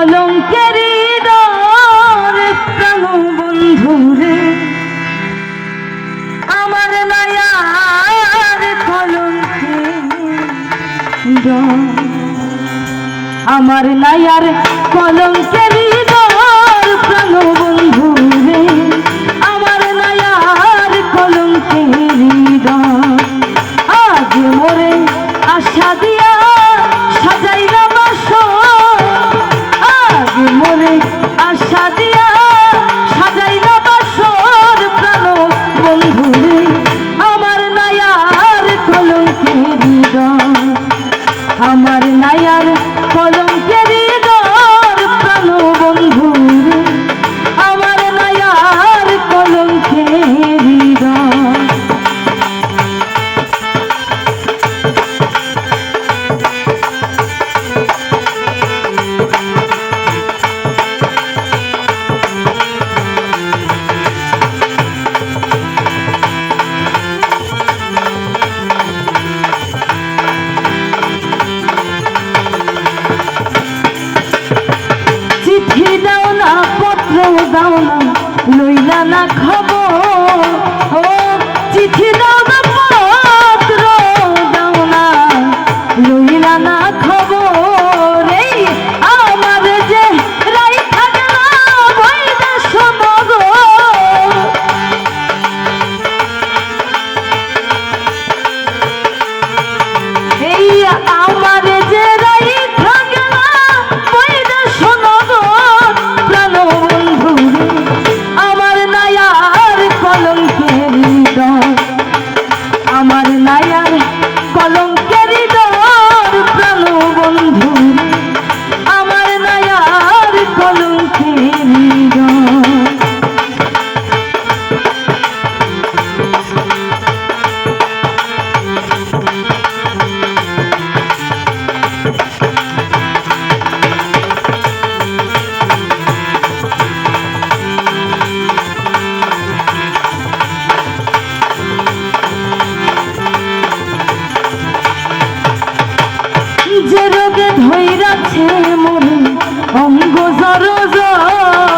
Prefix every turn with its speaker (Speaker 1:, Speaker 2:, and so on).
Speaker 1: কলঙ্কেরি দর প্রাণ বন্ধুরে আমার নায়ার কলঙ্কেরি দর আমার নায়ার কলঙ্কেরি দর প্রাণ বন্ধুরে আমার নায়ার কলঙ্কেরি দর আজ মোরে আশা দিয়া সাজাইলা বাসর আজ মোরে আশা দিয়া সাজাইলা বাসর প্রাণ বন্ধুরে আমার নায়ার কলঙ্কেরি দর আমার নায়ার কলঙ্কেরি দর প্রাণ বন্ধুরে আমার নায়ার কলঙ্কেরি দর চিঠি দাও না পত্র দাও না লইলা না খবর ও চিঠি দাও না পত্র দাও না লইলা না খবর এই আমার যে রাইখা গেল বৈদেশ নগর এই আমার যে রাইখা গেল বৈদেশ নগর প্রাণ বন্ধুরে আমার নায়ার কলঙ্কেরি দর আমার নায়ার কলঙ্কেরি দর প্রাণ বন্ধুরে আমার নায়ার কলঙ্কেরি দর যে রোগে ধৈরাছে মরে অঙ্গ জর জর